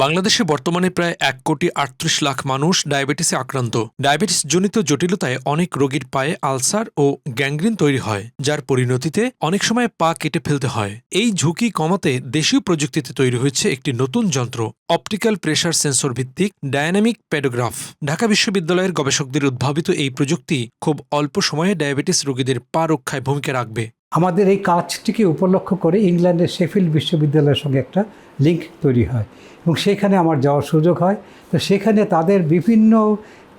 বাংলাদেশে বর্তমানে প্রায় 1,38,00,000 মানুষ ডায়াবেটিসে আক্রান্ত। ডায়াবেটিসজনিত জটিলতায় অনেক রোগীর পায়ে আলসার ও গ্যাংগ্রিন তৈরি হয়, যার পরিণতিতে অনেক সময় পা কেটে ফেলতে হয়। এই ঝুঁকি কমাতে দেশীয় প্রযুক্তিতে তৈরি হয়েছে একটি নতুন যন্ত্র, অপটিক্যাল প্রেসার সেন্সর ভিত্তিক ডায়নামিক পেডোগ্রাফ। ঢাকা বিশ্ববিদ্যালয়ের গবেষকদের উদ্ভাবিত এই প্রযুক্তি খুব অল্প সময়ে ডায়াবেটিস রোগীদের পা রক্ষায় ভূমিকা রাখবে। আমাদের এই কাজটিকে উপলক্ষ করে ইংল্যান্ডের শেফিল্ড বিশ্ববিদ্যালয়ের সঙ্গে একটা লিঙ্ক তৈরি হয় এবং সেখানে আমার যাওয়ার সুযোগ হয়। তো সেখানে তাদের বিভিন্ন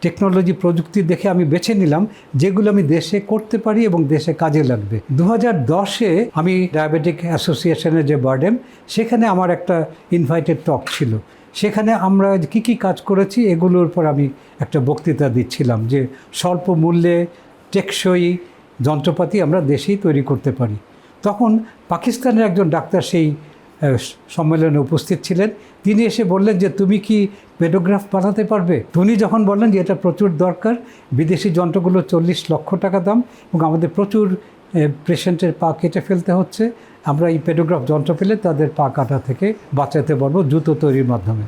টেকনোলজি প্রযুক্তি দেখে আমি বেছে নিলাম যেগুলো আমি দেশে করতে পারি এবং দেশে কাজে লাগবে। 2010-এ আমি ডায়াবেটিক অ্যাসোসিয়েশনের যে বার্ডেম, সেখানে আমার একটা ইনভাইটেড টক ছিল। সেখানে আমরা কি কাজ করেছি এগুলোর উপর আমি একটা বক্তৃতা দিচ্ছিলাম যে স্বল্প মূল্যে টেকসই যন্ত্রপাতি আমরা দেশেই তৈরি করতে পারি। তখন পাকিস্তানের একজন ডাক্তার সেই সম্মেলনে উপস্থিত ছিলেন। তিনি এসে বললেন যে তুমি কি পেডোগ্রাফ বানাতে পারবে? উনি যখন বললেন যে এটা প্রচুর দরকার, বিদেশি যন্ত্রগুলো 40 লক্ষ টাকা দাম এবং আমাদের প্রচুর পেশেন্টের পা কেটে ফেলতে হচ্ছে, আমরা এই পেডোগ্রাফ যন্ত্র পেলে তাদের পা কাটা থেকে বাঁচাতে পারবো জুতো তৈরির মাধ্যমে।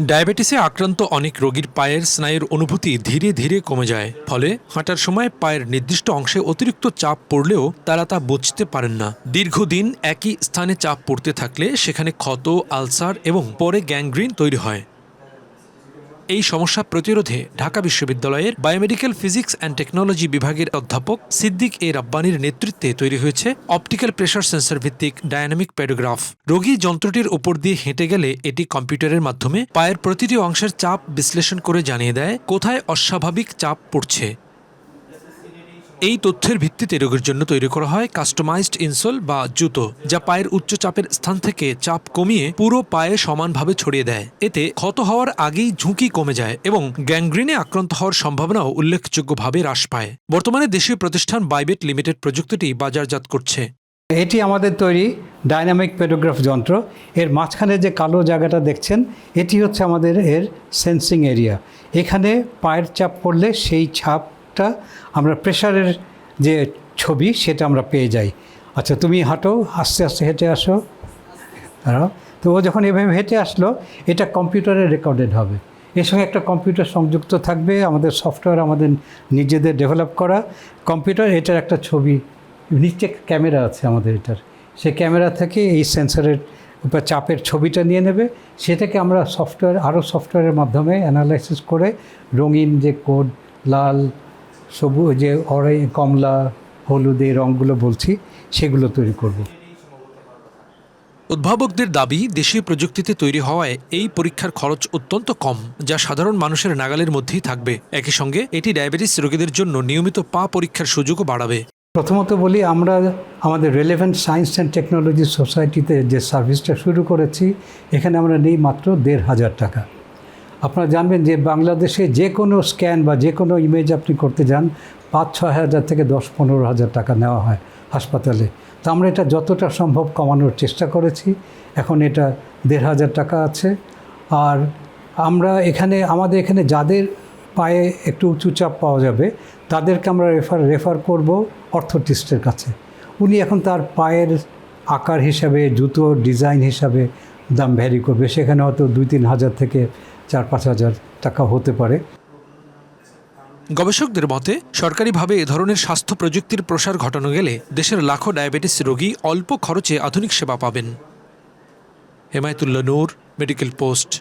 ডায়াবেটিসে আক্রান্ত অনেক রোগীর পায়ের স্নায়ুর অনুভূতি ধীরে ধীরে কমে যায়, ফলে হাঁটার সময় পায়ের নির্দিষ্ট অংশে অতিরিক্ত চাপ পড়লেও তারা তা বুঝতে পারেন না। দীর্ঘদিন একই স্থানে চাপ পড়তে থাকলে সেখানে ক্ষত, আলসার এবং পরে গ্যাংগ্রিন তৈরি হয়। এই সমস্যা প্রতিরোধে ঢাকা বিশ্ববিদ্যালয়ের বায়োমেডিক্যাল ফিজিক্স অ্যান্ড টেকনোলজি বিভাগের অধ্যাপক সিদ্দিক এ রাব্বানীর নেতৃত্বে তৈরি হয়েছে অপটিক্যাল প্রেসার সেন্সর ভিত্তিক ডায়নামিক পেডোগ্রাফ। রোগী যন্ত্রটির উপর দিয়ে হেঁটে গেলে এটি কম্পিউটারের মাধ্যমে পায়ের প্রতিটি অংশের চাপ বিশ্লেষণ করে জানিয়ে দেয় কোথায় অস্বাভাবিক চাপ পড়ছে। এই তথ্যের ভিত্তিতে রোগীর জন্য তৈরি করা হয় কাস্টমাইজড ইনসোল বা জুতো, যা পায়ের উচ্চ চাপের স্থান থেকে চাপ কমিয়ে পুরো পায়ে সমানভাবে ছড়িয়ে দেয়। এতে ক্ষত হওয়ার আগেই ঝুঁকি কমে যায় এবং গ্যাংগ্রিনে আক্রান্ত হওয়ার সম্ভাবনাও উল্লেখযোগ্যভাবে হ্রাস পায়। বর্তমানে দেশীয় প্রতিষ্ঠান বাইবেট লিমিটেড প্রযুক্তিটি বাজারজাত করছে। এটি আমাদের তৈরি ডায়নামিক পেডোগ্রাফ যন্ত্র। এর মাঝখানে যে কালো জায়গাটা দেখছেন, এটি হচ্ছে আমাদের এর সেন্সিং এরিয়া। এখানে পায়ের চাপ পড়লে সেই ছাপটা আমরা প্রেশারের যে ছবি সেটা আমরা পেয়ে যাই। আচ্ছা, তুমি হাঁটো, আস্তে আস্তে হেঁটে আসো। তো ও যখন এভাবে হেঁটে আসলো, এটা কম্পিউটারে রেকর্ডেড হবে। এর সঙ্গে একটা কম্পিউটার সংযুক্ত থাকবে, আমাদের সফটওয়্যার আমাদের নিজেদের ডেভেলপ করা কম্পিউটার। এটার একটা ছবি, নিচে ক্যামেরা আছে আমাদের এটার, সেই ক্যামেরা থেকে এই সেন্সরের উপর চাপের ছবিটা নিয়ে নেবে। সেটাকে আমরা আরও সফটওয়্যারের মাধ্যমে অ্যানালাইসিস করে রঙিন যে কোড, লাল, সবুজ, যে কমলা, হলুদ, এই রঙগুলো বলছি, সেগুলো তৈরি করব। উদ্ভাবকদের দাবি, দেশীয় প্রযুক্তিতে তৈরি হওয়ায় এই পরীক্ষার খরচ অত্যন্ত কম, যা সাধারণ মানুষের নাগালের মধ্যেই থাকবে। একই সঙ্গে এটি ডায়াবেটিস রোগীদের জন্য নিয়মিত পা পরীক্ষার সুযোগও বাড়াবে। প্রথমত বলি, আমরা আমাদের রেলেভেন্ট সায়েন্স অ্যান্ড টেকনোলজি সোসাইটিতে যে সার্ভিসটা শুরু করেছি, এখানে আমরা নেই মাত্র 1,500 টাকা। আপনারা জানবেন যে বাংলাদেশে যে কোনো স্ক্যান বা যে কোনো ইমেজ আপনি করতে যান, 5-6 হাজার থেকে 10-15 হাজার টাকা নেওয়া হয় হাসপাতালে। তো আমরা এটা যতটা সম্ভব কমানোর চেষ্টা করেছি। এখন এটা 1,500 টাকা আছে। আর আমরা আমাদের এখানে যাদের পায়ে একটু উঁচু চাপ পাওয়া যাবে, তাদেরকে আমরা রেফার করব অর্থোটিস্টের কাছে। উনি এখন তার পায়ের আকার হিসাবে, জুতোর ডিজাইন হিসাবে দাম ভ্যারি করবে। সেখানে হয়তো 2-3 হাজার থেকে 4-5 হাজার টাকা হতে পারে। গবেষকদের মতে, সরকারিভাবে এ ধরনের স্বাস্থ্য প্রযুক্তির প্রসার ঘটানো গেলে দেশের লাখো ডায়াবেটিস রোগী অল্প খরচে আধুনিক সেবা পাবেন। হেমায়েতুল্লাহ নূর, মেডিকেল পোস্ট।